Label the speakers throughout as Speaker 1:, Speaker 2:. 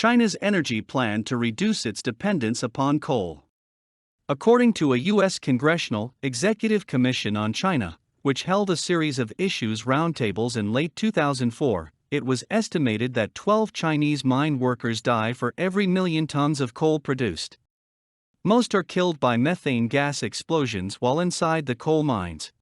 Speaker 1: China's energy plan to reduce its dependence upon coal. According to a U.S. Congressional Executive Commission on China, which held a series of Issues Roundtables in late 2004, it was estimated that 12 Chinese mine workers die for every million tons of coal produced. Most are killed by methane gas explosions while inside the coal mines.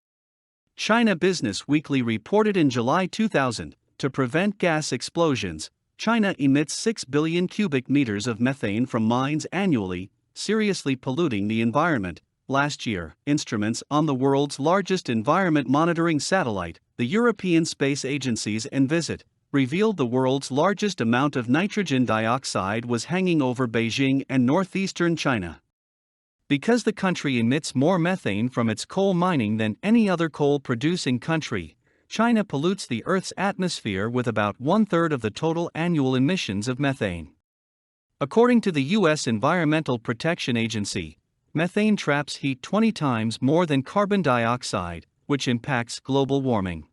Speaker 1: China Business Weekly reported in July 2000, to prevent gas explosions, China emits 6 billion cubic meters of methane from mines annually, seriously polluting the environment. Last year, instruments on the world's largest environment monitoring satellite, the European Space Agency's Envisat, revealed the world's largest amount of nitrogen dioxide was hanging over Beijing and northeastern China. Because the country emits more methane from its coal mining than any other coal-producing country, China pollutes the Earth's atmosphere with about one-third of the total annual emissions of methane. According to the U.S. Environmental Protection Agency, methane traps heat 20 times more than carbon dioxide, which impacts global warming.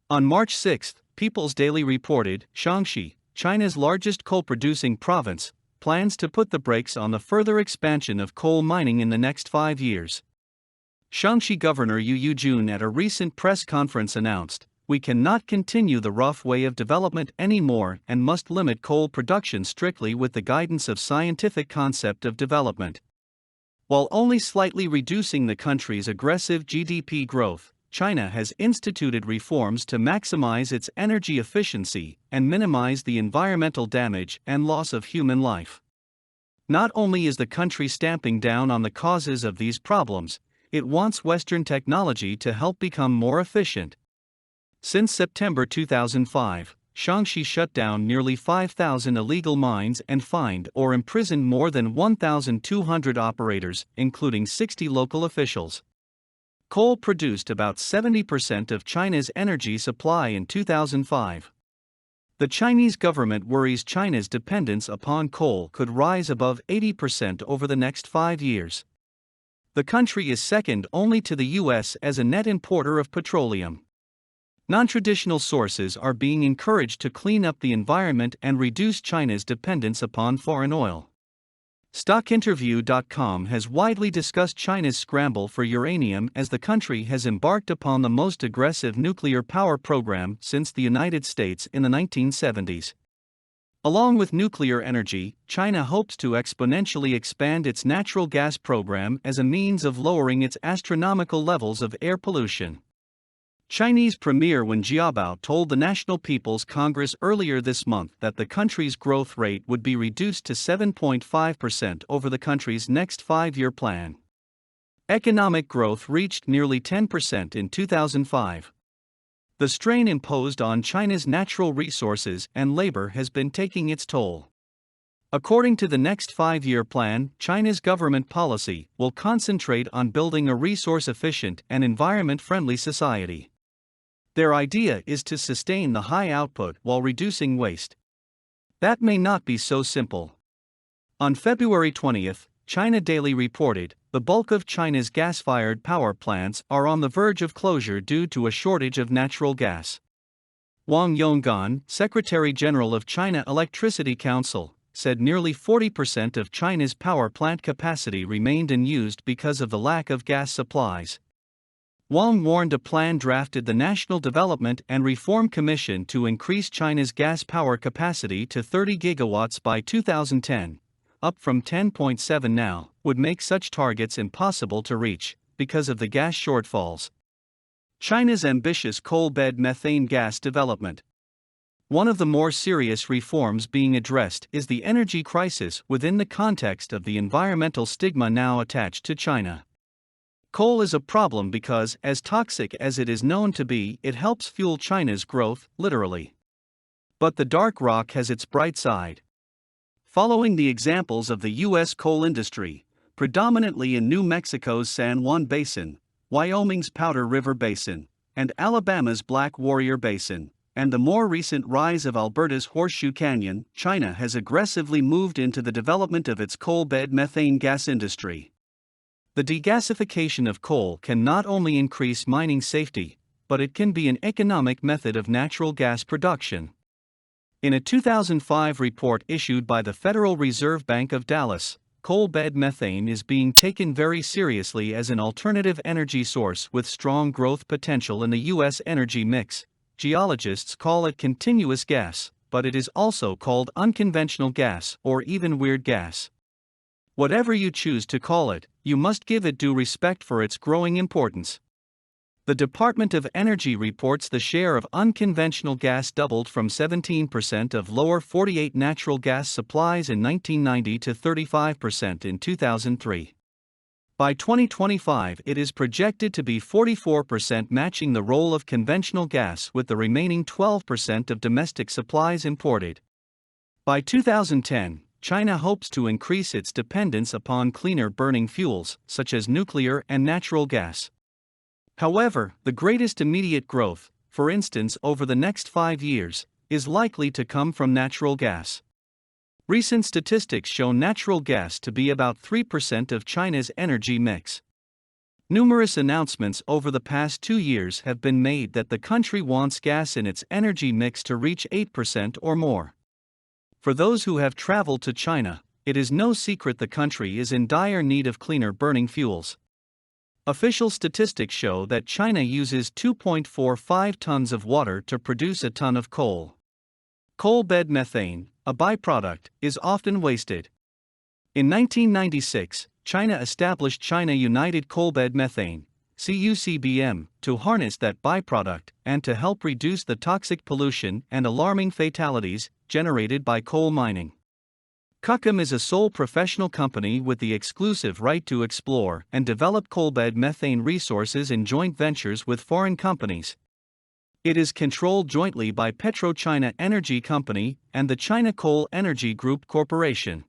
Speaker 1: On March 6, People's Daily reported, Shaanxi, China's largest coal-producing province, plans to put the brakes on the further expansion of coal mining in the next 5 years. Shaanxi Governor Yu Jun at a recent press conference announced, "We cannot continue the rough way of development anymore and must limit coal production strictly with the guidance of scientific concept of development." While only slightly reducing the country's aggressive GDP growth, China has instituted reforms to maximize its energy efficiency and minimize the environmental damage and loss of human life. Not only is the country stamping down on the causes of these problems, it wants Western technology to help become more efficient. Since September 2005, Shaanxi shut down nearly 5,000 illegal mines and fined or imprisoned more than 1,200 operators, including 60 local officials. Coal produced about 70% of China's energy supply in 2005. The Chinese government worries China's dependence upon coal could rise above 80% over the next 5 years. The country is second only to the U.S. as a net importer of petroleum. Non-traditional sources are being encouraged to clean up the environment and reduce China's dependence upon foreign oil. StockInterview.com has widely discussed China's scramble for uranium as the country has embarked upon the most aggressive nuclear power program since the United States in the 1970s. Along with nuclear energy, China hopes to exponentially expand its natural gas program as a means of lowering its astronomical levels of air pollution. Chinese Premier Wen Jiabao told the National People's Congress earlier this month that the country's growth rate would be reduced to 7.5% over the country's next 5-year plan. Economic growth reached nearly 10% in 2005. The strain imposed on China's natural resources and labor has been taking its toll. According to the next 5-year plan, China's government policy will concentrate on building a resource-efficient and environment-friendly society. Their idea is to sustain the high output while reducing waste. That may not be so simple. On February 20, China Daily reported, the bulk of China's gas-fired power plants are on the verge of closure due to a shortage of natural gas. Wang Yonggan, Secretary General of China Electricity Council, said nearly 40% of China's power plant capacity remained unused because of the lack of gas supplies. Wang warned a plan drafted the National Development and Reform Commission to increase China's gas power capacity to 30 gigawatts by 2010. Up from 10.7 now, would make such targets impossible to reach, because of the gas shortfalls. China's ambitious coal bed methane gas development. One of the more serious reforms being addressed is the energy crisis within the context of the environmental stigma now attached to China. Coal is a problem because, as toxic as it is known to be, it helps fuel China's growth, literally. But the dark rock has its bright side. Following the examples of the U.S. coal industry, predominantly in New Mexico's San Juan Basin, Wyoming's Powder River Basin, and Alabama's Black Warrior Basin, and the more recent rise of Alberta's Horseshoe Canyon, China has aggressively moved into the development of its coal bed methane gas industry. The degasification of coal can not only increase mining safety, but it can be an economic method of natural gas production. In a 2005 report issued by the Federal Reserve Bank of Dallas, coal bed methane is being taken very seriously as an alternative energy source with strong growth potential in the U.S. energy mix. Geologists call it continuous gas, but it is also called unconventional gas or even weird gas. Whatever you choose to call it, you must give it due respect for its growing importance. The Department of Energy reports the share of unconventional gas doubled from 17% of lower 48 natural gas supplies in 1990 to 35% in 2003. By 2025, it is projected to be 44%, matching the role of conventional gas with the remaining 12% of domestic supplies imported. By 2010, China hopes to increase its dependence upon cleaner burning fuels, such as nuclear and natural gas. However, the greatest immediate growth, for instance over the next 5 years, is likely to come from natural gas. Recent statistics show natural gas to be about 3% of China's energy mix. Numerous announcements over the past 2 years have been made that the country wants gas in its energy mix to reach 8% or more. For those who have traveled to China, it is no secret the country is in dire need of cleaner burning fuels. Official statistics show that China uses 2.45 tons of water to produce a ton of coal. Coal bed methane, a byproduct, is often wasted. In 1996, China established China United Coalbed Methane, CUCBM, to harness that byproduct and to help reduce the toxic pollution and alarming fatalities generated by coal mining. CUCM is a sole professional company with the exclusive right to explore and develop coalbed methane resources in joint ventures with foreign companies. It is controlled jointly by PetroChina Energy Company and the China Coal Energy Group Corporation.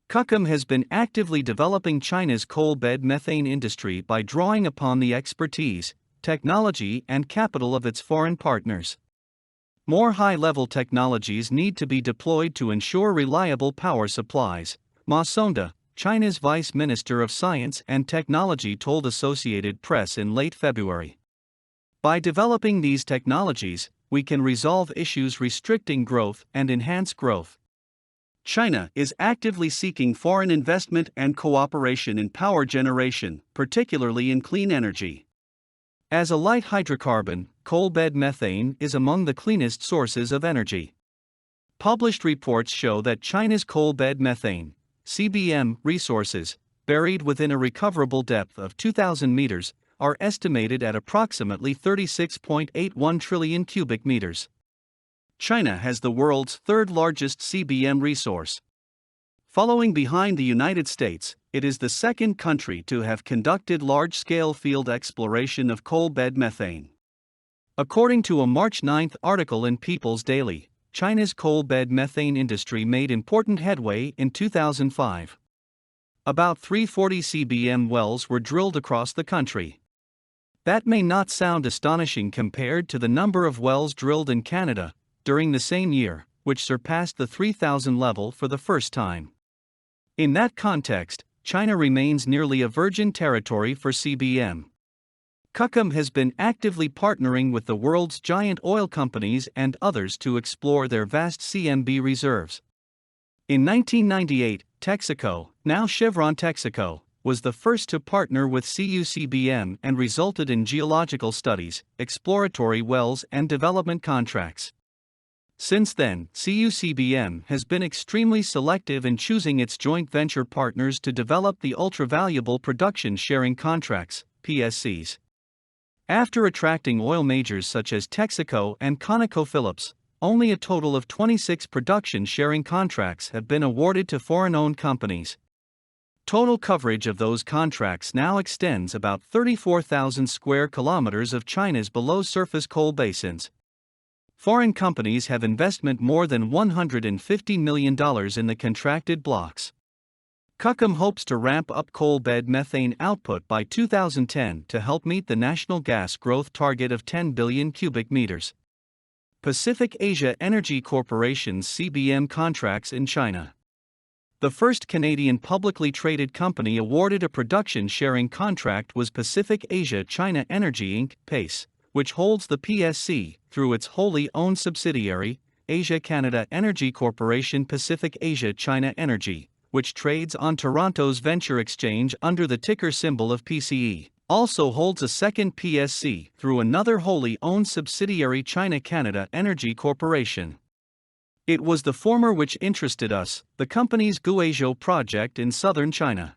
Speaker 1: CUCM has been actively developing China's coalbed methane industry by drawing upon the expertise, technology, and capital of its foreign partners. More high-level technologies need to be deployed to ensure reliable power supplies, Ma Sonda, China's Vice Minister of Science and Technology, told Associated Press in late February. By developing these technologies, we can resolve issues restricting growth and enhance growth. China is actively seeking foreign investment and cooperation in power generation, particularly in clean energy. As a light hydrocarbon, coalbed methane is among the cleanest sources of energy. Published reports show that China's coalbed methane, CBM, resources, buried within a recoverable depth of 2,000 meters, are estimated at approximately 36.81 trillion cubic meters. China has the world's third-largest CBM resource. Following behind the United States, it is the second country to have conducted large-scale field exploration of coalbed methane. According to a March 9 article in People's Daily, China's coalbed methane industry made important headway in 2005. About 340 CBM wells were drilled across the country. That may not sound astonishing compared to the number of wells drilled in Canada during the same year, which surpassed the 3,000 level for the first time. In that context, China remains nearly a virgin territory for CBM. CUCM has been actively partnering with the world's giant oil companies and others to explore their vast CMB reserves. In 1998, Texaco, now Chevron Texaco, was the first to partner with CUCBM and resulted in geological studies, exploratory wells, and development contracts. Since then, CUCBM has been extremely selective in choosing its joint venture partners to develop the ultra-valuable production sharing contracts, PSCs. After attracting oil majors such as Texaco and ConocoPhillips, only a total of 26 production sharing contracts have been awarded to foreign-owned companies. Total coverage of those contracts now extends about 34,000 square kilometers of China's below-surface coal basins. Foreign companies have investment more than $150 million in the contracted blocks. CUCM hopes to ramp up coalbed methane output by 2010 to help meet the national gas growth target of 10 billion cubic meters. Pacific Asia Energy Corporation's CBM contracts in China. The first Canadian publicly traded company awarded a production sharing contract was Pacific Asia China Energy Inc., PACE, which holds the PSC through its wholly owned subsidiary, Asia-Canada Energy Corporation Pacific Asia-China Energy, which trades on Toronto's venture exchange under the ticker symbol of PCE, also holds a second PSC through another wholly owned subsidiary, China-Canada Energy Corporation. It was the former which interested us, the company's Guizhou project in southern China.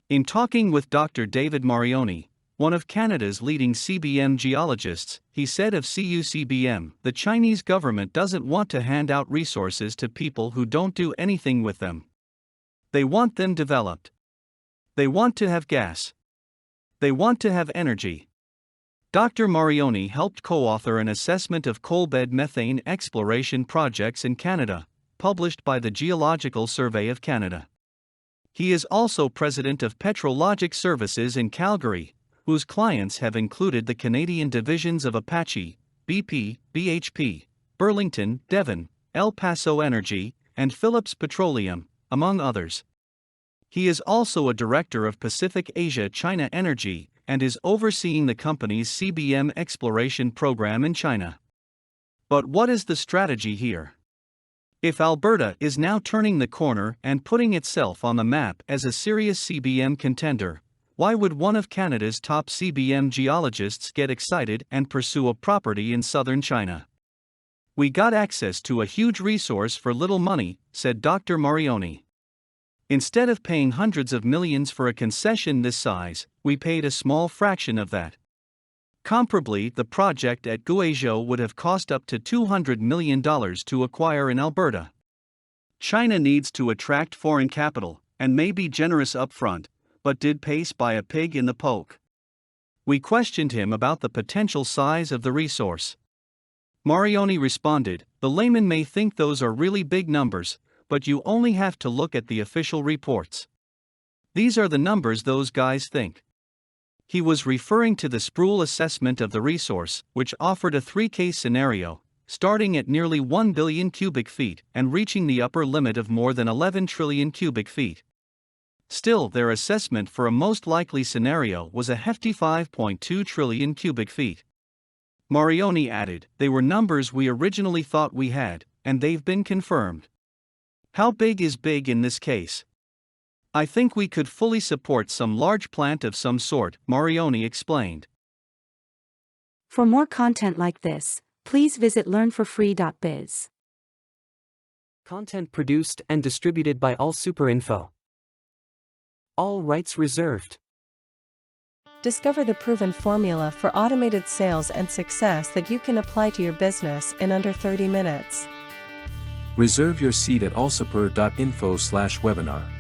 Speaker 1: In talking with Dr. David Marioni, one of Canada's leading CBM geologists, he said of CUCBM, the Chinese government doesn't want to hand out resources to people who don't do anything with them. They want them developed. They want to have gas. They want to have energy. Dr. Marioni helped co-author an assessment of coalbed methane exploration projects in Canada, published by the Geological Survey of Canada. He is also president of Petrologic Services in Calgary, whose clients have included the Canadian divisions of Apache, BP, BHP, Burlington, Devon, El Paso Energy, and Phillips Petroleum, among others. He is also a director of Pacific Asia China Energy and is overseeing the company's CBM exploration program in China. But what is the strategy here? If Alberta is now turning the corner and putting itself on the map as a serious CBM contender, why would one of Canada's top CBM geologists get excited and pursue a property in southern China? We got access to a huge resource for little money, said Dr. Marioni. Instead of paying hundreds of millions for a concession this size, we paid a small fraction of that. Comparably, the project at Guizhou would have cost up to $200 million to acquire in Alberta. China needs to attract foreign capital, and may be generous upfront, but did pace by a pig in the poke. We questioned him about the potential size of the resource. Marioni responded, the layman may think those are really big numbers, but you only have to look at the official reports. These are the numbers those guys think. He was referring to the Sproul assessment of the resource, which offered a three-case scenario, starting at nearly 1 billion cubic feet and reaching the upper limit of more than 11 trillion cubic feet. Still, their assessment for a most likely scenario was a hefty 5.2 trillion cubic feet. Marioni added, they were numbers we originally thought we had, and they've been confirmed. How big is big in this case? I think we could fully support some large plant of some sort, Marioni explained.
Speaker 2: For more content like this, please visit learnforfree.biz.
Speaker 3: Content produced and distributed by AllSuperInfo. All rights reserved.
Speaker 4: Discover the proven formula for automated sales and success that you can apply to your business in under 30 minutes.
Speaker 5: Reserve your seat at allsuper.info/webinar.